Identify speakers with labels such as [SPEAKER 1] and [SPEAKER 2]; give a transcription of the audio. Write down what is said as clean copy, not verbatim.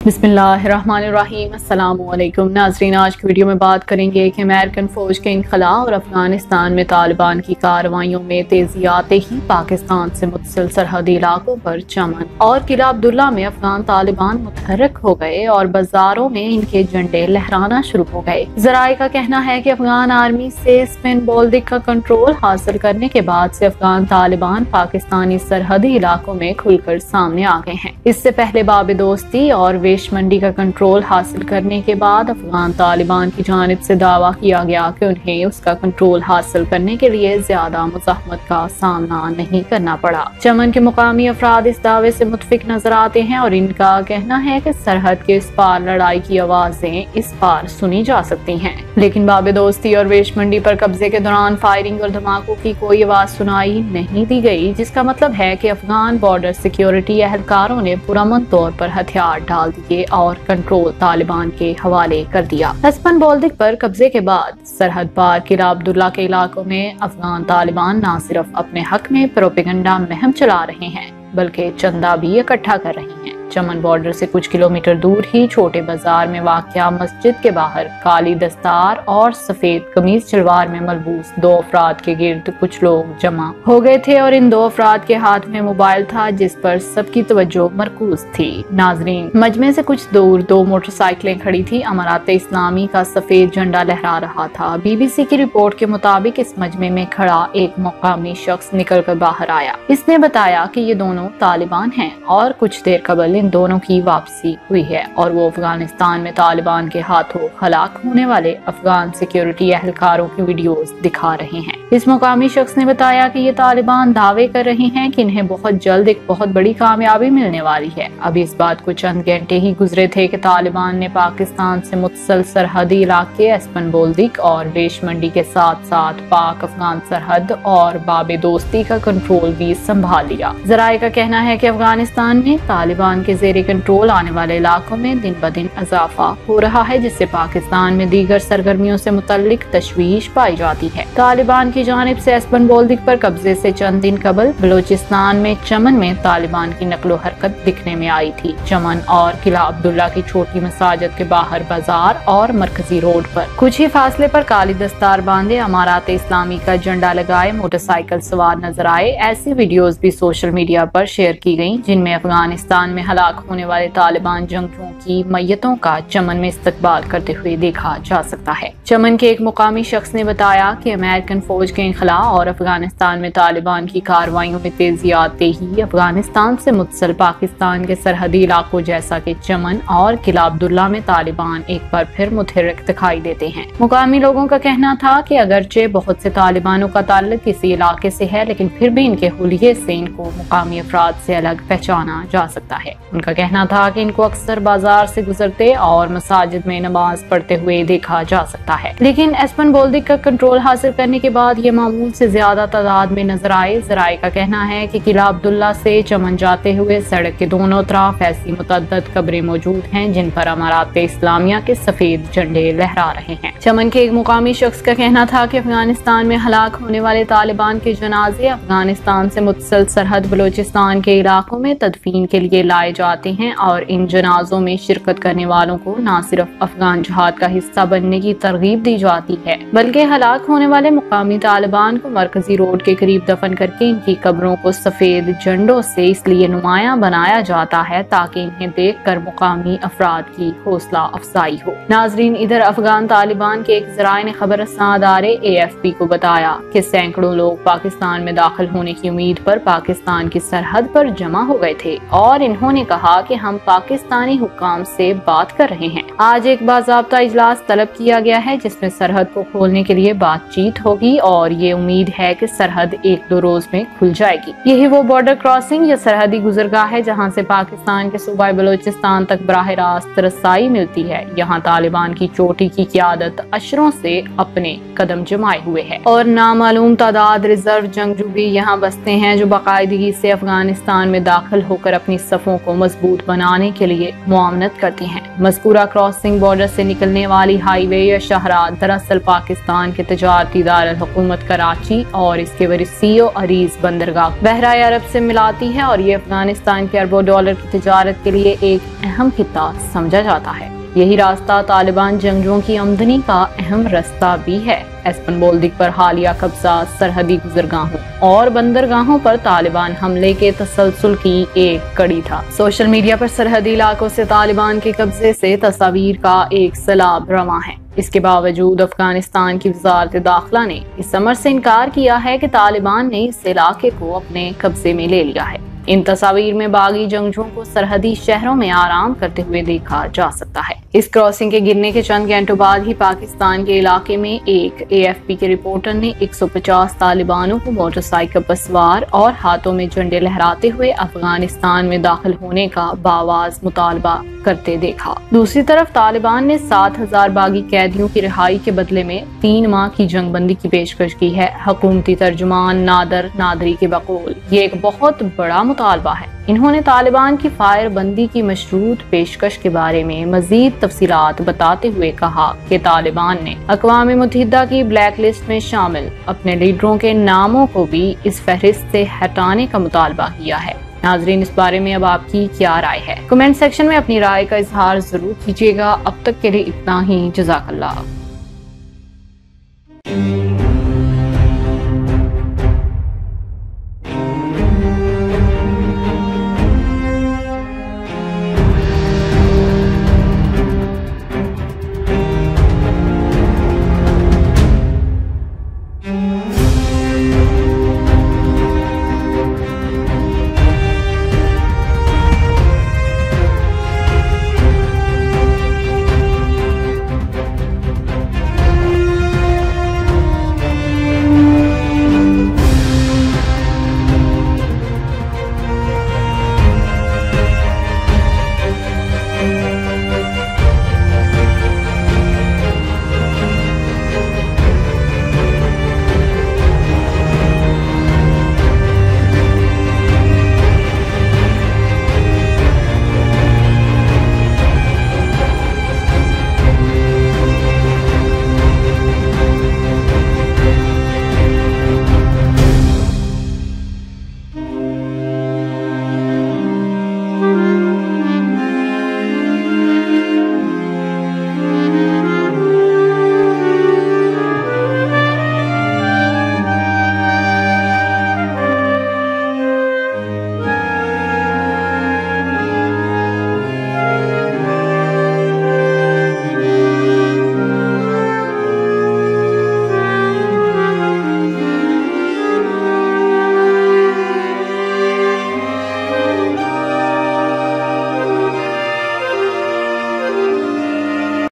[SPEAKER 1] बिस्मिल्लाहिर्रहमानिर्रहीम। अस्सलामुअलैकुम नाज़रीन, आज की वीडियो में बात करेंगे कि अमेरिकन फ़ौज के इनखला और अफगानिस्तान में तालिबान की कार्रवाइयों में तेजी आते ही पाकिस्तान से मुत्तसिल सरहदी इलाकों पर चमन और किला अब्दुल्ला में अफगान तालिबान मुतहर्रिक हो गए और बाजारों में इनके झंडे लहराना शुरू हो गए। ज़राए का कहना है कि अफगान आर्मी से स्पिन बोल्दिक का कंट्रोल हासिल करने के बाद से अफगान तालिबान पाकिस्तानी सरहदी इलाकों में खुलकर सामने आ गए हैं। इससे पहले बाब दोस्ती और वेश मंडी का कंट्रोल हासिल करने के बाद अफगान तालिबान की जानिब से दावा किया गया कि उन्हें उसका कंट्रोल हासिल करने के लिए ज्यादा मुज़ाहमत का सामना नहीं करना पड़ा। चमन के मुकामी अफराद इस दावे से मुतफिक नजर आते हैं और इनका कहना है कि सरहद के इस पार लड़ाई की आवाजें इस पार सुनी जा सकती हैं, लेकिन बाब दोस्ती और वेश मंडी पर कब्जे के दौरान फायरिंग और धमाकों की कोई आवाज सुनाई नहीं दी गई, जिसका मतलब है कि अफगान बॉर्डर सिक्योरिटी एहलकारों ने पुरअमन तौर पर हथियार डाल दिए और कंट्रोल तालिबान के हवाले कर दिया। हस्पन बोल्दिक पर कब्जे के बाद सरहद पार किला अब्दुल्ला के इलाकों में अफगान तालिबान न सिर्फ अपने हक में प्रोपेगेंडा मुहिम चला रहे हैं बल्कि चंदा भी इकट्ठा कर रहे हैं। चमन बॉर्डर से कुछ किलोमीटर दूर ही छोटे बाजार में वाक़या मस्जिद के बाहर काली दस्तार और सफेद कमीज शलवार में मलबूस दो अफराद के गिर्द कुछ लोग जमा हो गए थे और इन दो अफराद के हाथ में मोबाइल था जिस पर सबकी तवज्जो मरकूज थी। नाजरीन, मजमे से कुछ दूर दो मोटरसाइकिलें खड़ी थी। अमारात इस्लामी का सफेद झंडा लहरा रहा था। BBC की रिपोर्ट के मुताबिक इस मजमे में खड़ा एक मुकामी शख्स निकल कर बाहर आया। इसने बताया कि ये दोनों तालिबान हैं और कुछ देर कबल इन दोनों की वापसी हुई है और वो अफगानिस्तान में तालिबान के हाथों हलाक होने वाले अफगान सिक्योरिटी एहलकारों की वीडियोस दिखा रहे हैं। इस मुकामी शख्स ने बताया कि ये तालिबान दावे कर रहे हैं कि इन्हें बहुत जल्द एक बहुत बड़ी कामयाबी मिलने वाली है। अभी इस बात को चंद घंटे ही गुजरे थे कि तालिबान ने पाकिस्तान से मुत्तसिल सरहदी इलाके हस्पन बोल्दिक और वेश मंडी के साथ साथ पाक अफगान सरहद और बाबे दोस्ती का कंट्रोल भी संभाल लिया। ज़राए का कहना है कि अफगानिस्तान में तालिबान के जेरे कंट्रोल आने वाले इलाकों में दिन ब दिन इजाफा हो रहा है, जिससे पाकिस्तान में दीगर सरगर्मियों से मुतल्लिक तशवीश पाई जाती है। तालिबान की जानिब से हस्पन बोल्दिक पर कब्जे से चंद दिन कबल बलोचिस्तान में चमन में तालिबान की नकलो हरकत दिखने में आई थी। चमन और किला अब्दुल्ला की छोटी मसाजिद के बाहर बाजार और मरकजी रोड पर कुछ ही फासले पर काली दस्तार बांधे अमारात इस्लामी का झंडा लगाए मोटरसाइकिल सवार नजर आए। ऐसी वीडियोस भी सोशल मीडिया पर शेयर की गयी जिनमें अफगानिस्तान में हलाक होने वाले तालिबान जंगजुओं की मैयतों का चमन में इस्तकबाल करते हुए देखा जा सकता है। चमन के एक मुकामी शख्स ने बताया कि अमेरिकन फौज के इनखला और अफगानिस्तान में तालिबान की कार्रवाइयों में तेजी आते ही अफगानिस्तान से मुत्तसिल पाकिस्तान के सरहदी इलाकों जैसा कि चमन और किला अब्दुल्ला में तालिबान एक बार फिर मुतहर्रिक दिखाई देते हैं। मुकामी लोगों का कहना था कि अगरचे बहुत से तालिबानों का ताल्लुक किसी इलाके से है, लेकिन फिर भी इनके हुलिये से इनको मुकामी अफराद से अलग पहचाना जा सकता है। उनका कहना था कि इनको अक्सर बाजार से गुजरते और मसाजिद में नमाज पढ़ते हुए देखा जा सकता है, लेकिन हस्पन बोल्दिक का कंट्रोल हासिल करने के बाद ये मामूल से ज्यादा तादाद में नजर आए। ज़राए का कहना है कि किला अब्दुल्ला से चमन जाते हुए सड़क के दोनों तरफ ऐसी मुतअद्दिद कब्रें मौजूद हैं जिन पर अमारात इस्लामिया के सफेद झंडे लहरा रहे हैं। चमन के एक मुकामी शख्स का कहना था कि अफगानिस्तान में हलाक होने वाले तालिबान के जनाजे अफगानिस्तान से मुत्तसिल सरहद बलोचिस्तान के इलाकों में तदफीन के लिए लाए जाते हैं और इन जनाजों में शिरकत करने वालों को न सिर्फ अफगान जहाद का हिस्सा बनने की तरगीब दी जाती है बल्कि हलाक होने वाले मुकामी तालिबान को मरकजी रोड के करीब दफन करके इनकी कब्रों को सफेद झंडों से इसलिए नुमाया बनाया जाता है ताकि इन्हें देखकर मुकामी अफराद की हौसला अफजाई हो। नाजरीन, इधर अफगान तालिबान के एक ज़राए ने खबर रसां अदारे AFP को बताया कि सैकड़ों लोग पाकिस्तान में दाखिल होने की उम्मीद पर पाकिस्तान की सरहद पर जमा हो गए थे और इन्होंने कहा कि हम पाकिस्तानी हुक्काम से बात कर रहे हैं। आज एक बाज़ाब्ता इजलास तलब किया गया है जिसमें सरहद को खोलने के लिए बातचीत होगी और ये उम्मीद है कि सरहद 1-2 रोज में खुल जाएगी। यही वो बॉर्डर क्रॉसिंग या सरहदी गुजरगाह है जहां से पाकिस्तान के सूबा बलोचिस्तान तक बराह रास्त रसाई मिलती है। यहाँ तालिबान की चोटी की क़यादत अशरों से अपने कदम जमाए हुए है और नामालूम तादाद रिजर्व जंगजू भी यहाँ बसते हैं जो बाकायदगी से अफगानिस्तान में दाखिल होकर अपनी सफों को मजबूत बनाने के लिए मुआवनत करते हैं। मज़कूरा क्रॉसिंग बॉर्डर से निकलने वाली हाईवे या शाहराह दरअसल पाकिस्तान के तजारती दारुल हुकूम हुकूमत कराची और इसके वरीसीओ अरीज बंदरगाह बहराए अरब से मिलाती है और ये अफगानिस्तान के अरबों डॉलर की तजारत के लिए एक अहम खिता समझा जाता है। यही रास्ता तालिबान जंगजुओं की आमदनी का अहम रास्ता भी है। एस्पन बोल्दिक पर हालिया कब्जा, सरहदी गुजरगाहों और बंदरगाहों पर तालिबान हमले के तसलसल की एक कड़ी था। सोशल मीडिया पर सरहदी इलाकों से तालिबान के कब्जे से तस्वीर का एक सैलाब रवां है। इसके बावजूद अफगानिस्तान की वजारत दाखिला ने इस अमर से इनकार किया है कि तालिबान ने इस इलाके को अपने कब्जे में ले लिया है। इन तस्वीर में बागी जंगजुओं को सरहदी शहरों में आराम करते हुए देखा जा सकता है। इस क्रॉसिंग के गिरने के चंद घंटों बाद ही पाकिस्तान के इलाके में एक AFP के रिपोर्टर ने 150 तालिबानों को मोटरसाइकिल पर सवार और हाथों में झंडे लहराते हुए अफगानिस्तान में दाखिल होने का बावाज मुतालबा करते देखा। दूसरी तरफ तालिबान ने 7000 बागी कैदियों की रिहाई के बदले में 3 माह की जंगबंदी की पेशकश की है। हुकूमती तर्जुमान नादर नादरी के बकौल ये एक बहुत बड़ा मुतालबा है। इन्होंने तालिबान की फायर बंदी की मशरूत पेशकश के बारे में मजीद तफसीलात बताते हुए कहा कि तालिबान ने अक़वाम मुत्तहिदा की ब्लैक लिस्ट में शामिल अपने लीडरों के नामों को भी इस फहरिस्त से हटाने का मुतालबा किया है। नाजरीन, इस बारे में अब आपकी क्या राय है? कमेंट सेक्शन में अपनी राय का इजहार जरूर कीजिएगा। अब तक के लिए इतना ही। जज़ाकल्लाह।